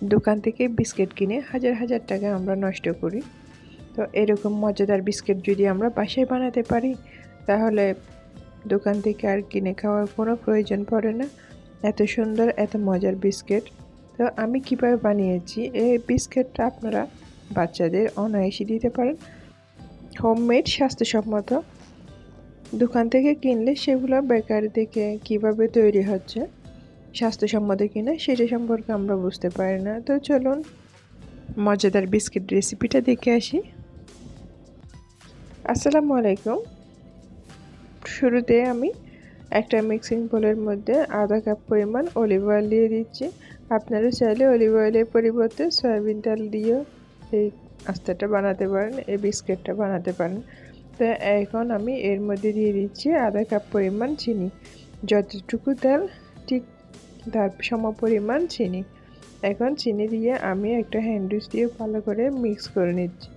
দোকান থেকে বিস্কিট কিনে হাজার হাজার টাকা আমরা নষ্ট করি। তো এরকম মজাদার বিস্কিট যদি আমরা বাসায় বানাতে পারি তাহলে দোকান থেকে আর কিনে খাওয়ার কোনো প্রয়োজন পড়ে না। এত সুন্দর এত মজার বিস্কিট। তো আমি কিভাবে বানিয়েছি এই বিস্কিটটা আপনারা বাচ্চাদের অনায়াসে দিতে পারেন। হোমমেড স্বাস্থ্যসম্মত। দোকান থেকে কিনলে সেগুলো বেকারি থেকে কিভাবে তৈরি হচ্ছে স্বাস্থ্যসম্মত কিনা সেটা সম্পর্কে আমরা বুঝতে পারি না। তো চলুন মজাদার বিস্কিট রেসিপিটা দেখে আসি। আসসালামু আলাইকুম। শুরুতে আমি একটা মিক্সিং বোলের মধ্যে আধা কাপ পরিমাণ অলিভ অয়েল দিয়ে দিচ্ছি। আপনারা চাইলে অলিভ অয়েলের পরিবর্তে সয়াবিন তেল দিয়েও এই আস্তাটা বানাতে পারেন, এই বিস্কিটটা বানাতে পারেন। তো এখন আমি এর মধ্যে দিয়ে দিচ্ছি আধা কাপ পরিমাণ চিনি। যতটুকু তেল ঠিক তার সম পরিমাণ চিনি। এখন চিনি দিয়ে আমি একটা হ্যান্ড উইচ দিয়ে ভালো করে মিক্স করে নিচ্ছি।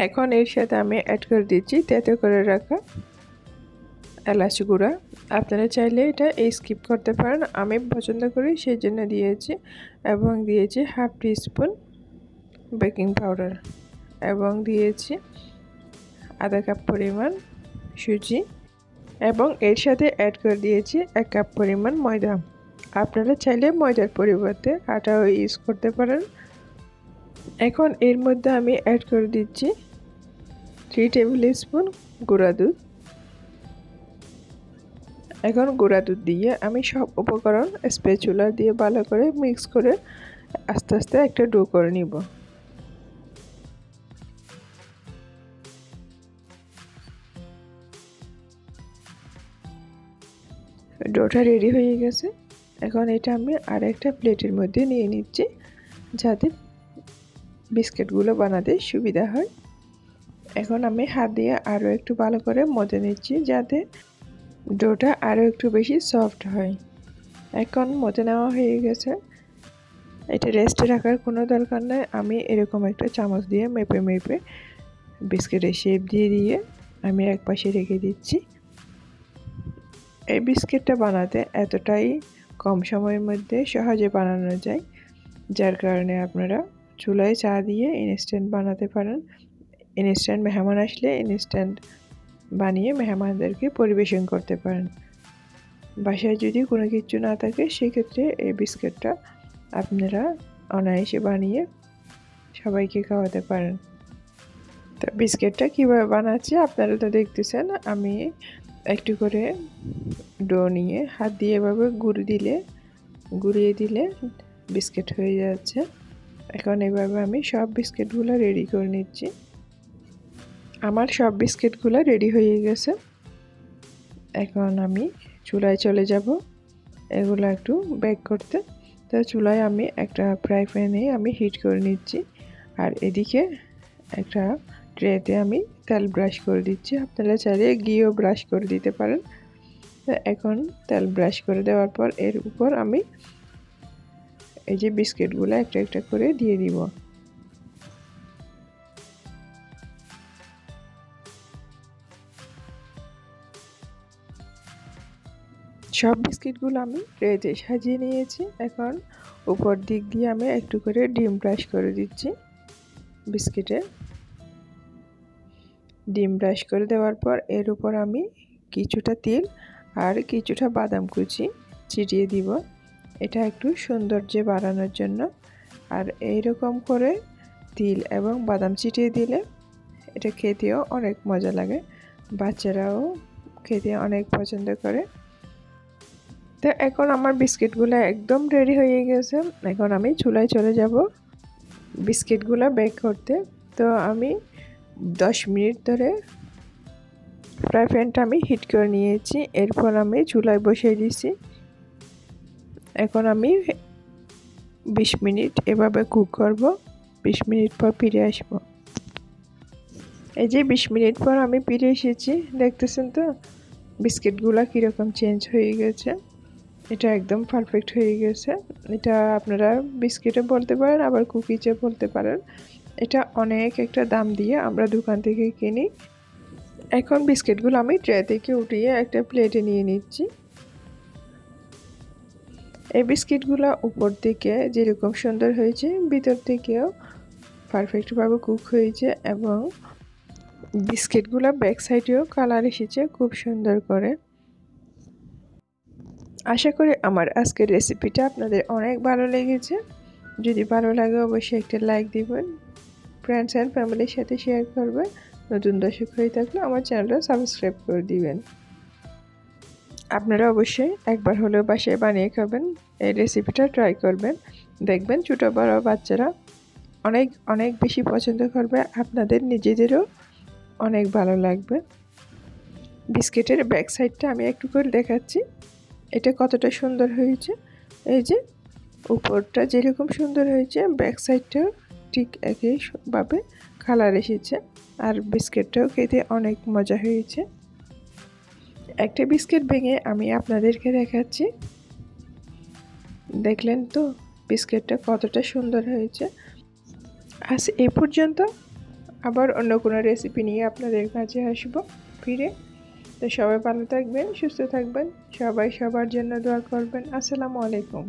এখন এর সাথে আমি অ্যাড করে দিচ্ছি তেতো করে রাখা এলাচ গুঁড়া। আপনারা চাইলে এটা স্কিপ করতে পারেন, আমি পছন্দ করি সেই জন্য দিয়েছি। এবং দিয়েছি হাফ টিস্পুন বেকিং পাউডার এবং দিয়েছি আধা কাপ পরিমাণ সুজি এবং এর সাথে অ্যাড করে দিয়েছি 1 কাপ পরিমাণ ময়দা। আপনারা চাইলে ময়দার পরিবর্তে আটাও ইউজ করতে পারেন। এখন এর মধ্যে আমি অ্যাড করে দিচ্ছি 3 টেবিল স্পুন গুঁড়া দুধ। এখন গুঁড়া দুধ দিয়ে আমি সব উপকরণ স্প্যাচুলা দিয়ে ভালো করে মিক্স করে আস্তে আস্তে একটা ডো করে নিব। ডোটা রেডি হয়ে গেছে। এখন এটা আমি আর একটা প্লেটের মধ্যে নিয়ে নিচ্ছি যাতে বিস্কিটগুলো বানাতে সুবিধা হয়। এখন আমি হাত দিয়ে আরও একটু ভালো করে মথে নিচ্ছি যাতে ডোটা আরও একটু বেশি সফট হয়। এখন মথে নেওয়া হয়ে গেছে। এটা রেস্টে রাখার কোনো দরকার নেই। আমি এরকম একটা চামচ দিয়ে মেপে মেপে বিস্কিটের শেপ দিয়ে দিয়ে আমি এক পাশে রেখে দিচ্ছি। এই বিস্কিটটা বানাতে এতটাই কম সময়ের মধ্যে সহজে বানানো যায়, যার কারণে আপনারা চুলায় চা দিয়ে ইনস্ট্যান্ট বানাতে পারেন। ইনস্ট্যান্ট মেহমান আসলে ইনস্ট্যান্ট বানিয়ে মেহমানদেরকে পরিবেশন করতে পারেন। বাসায় যদি কোনো কিছু না থাকে সেক্ষেত্রে এই বিস্কিটটা আপনারা অনায়াসে বানিয়ে সবাইকে খাওয়াতে পারেন। তো বিস্কিটটা কীভাবে বানাচ্ছি আপনারা তো দেখতেছেন। আমি একটু করে ডো নিয়ে হাত দিয়ে এভাবে গুঁড়িয়ে দিলে বিস্কিট হয়ে যাচ্ছে। এখন এভাবে আমি সব বিস্কিটগুলো রেডি করে নিচ্ছি। আমার সব বিস্কিটগুলো রেডি হয়ে গেছে। এখন আমি চুলায় চলে যাব এগুলো একটু বেক করতে। তো চুলায় আমি একটা ফ্রাই প্যানে আমি হিট করে নিচ্ছি আর এদিকে একটা ট্রেতে আমি তেল ব্রাশ করে দিচ্ছি। আপনারা চাইলে ঘিও ব্রাশ করে দিতে পারেন। এখন তেল ব্রাশ করে দেওয়ার পর এর উপর আমি এই যে বিস্কিটগুলো একটা একটা করে দিয়ে দিব। সব বিস্কিটগুলো আমি ট্রেতে সাজিয়ে নিয়েছি। এখন উপর দিক দিয়ে আমি একটু করে ডিম ব্রাশ করে দিচ্ছি। বিস্কিটে ডিম ব্রাশ করে দেওয়ার পর এর উপর আমি কিছুটা তিল আর কিছুটা বাদাম কুচি ছিটিয়ে দিব, এটা একটু সৌন্দর্য বাড়ানোর জন্য। আর এইরকম করে তিল এবং বাদাম ছিটিয়ে দিলে এটা খেতেও অনেক মজা লাগে, বাচ্চারাও খেতে অনেক পছন্দ করে। তো এখন আমার বিস্কিটগুলো একদম রেডি হয়ে গেছে। এখন আমি চুলায় চলে যাব বিস্কিটগুলো বেক করতে। তো আমি 10 মিনিট ধরে ফ্রাই প্যানটা আমি হিট করে নিয়েছি। এরপর আমি চুলায় বসিয়ে দিয়েছি। এখন আমি 20 মিনিট এভাবে কুক করব। 20 মিনিট পর ফিরে আসব। এই যে 20 মিনিট পর আমি ফিরে এসেছি, দেখতেছেন তো বিস্কিটগুলো কীরকম চেঞ্জ হয়ে গেছে। এটা একদম পারফেক্ট হয়ে গেছে। এটা আপনারা বিস্কিটে বলতে পারেন আবার কুকিজে বলতে পারেন। এটা অনেক একটা দাম দিয়ে আমরা দোকান থেকে কিনি। এখন বিস্কিটগুলো আমি ট্রে থেকে উঠিয়ে একটা প্লেটে নিয়ে নিচ্ছি। এই বিস্কিটগুলো উপর থেকে যেরকম সুন্দর হয়েছে ভিতর থেকেও পারফেক্টভাবে কুক হয়েছে এবং বিস্কিটগুলো ব্যাক সাইডেও কালার এসেছে খুব সুন্দর করে। আশা করি আমার আজকের রেসিপিটা আপনাদের অনেক ভালো লেগেছে। যদি ভালো লাগে অবশ্যই একটা লাইক দিবেন, ফ্রেন্ডস অ্যান্ড ফ্যামিলির সাথে শেয়ার করবেন। নতুন দর্শক হয়ে থাকলে আমার চ্যানেলটা সাবস্ক্রাইব করে দিবেন। আপনারা অবশ্যই একবার হলেও বাসায় বানিয়ে খাবেন, এই রেসিপিটা ট্রাই করবেন। দেখবেন ছোটো বড় বাচ্চারা অনেক অনেক বেশি পছন্দ করবে, আপনাদের নিজেদেরও অনেক ভালো লাগবে। বিস্কিটের ব্যাক সাইডটা আমি একটু করে দেখাচ্ছি, এটা কতটা সুন্দর হয়েছে। এই যে উপরটা যেরকম সুন্দর হয়েছে ব্যাক সাইডটাও ঠিক একইভাবে কালার এসেছে, আর বিস্কিটটাও খেতে অনেক মজা হয়েছে। একটা বিস্কিট ভেঙে আমি আপনাদেরকে দেখাচ্ছি, দেখলেন তো বিস্কিটটা কতটা সুন্দর হয়েছে। আজ এই পর্যন্ত, আবার অন্য কোনো রেসিপি নিয়ে আপনাদের কাছে আসবো ফিরে। তো সবাই ভালো থাকবেন, সুস্থ থাকবেন, সবাই সবার জন্য দোয়া করবেন। আসসালামু আলাইকুম।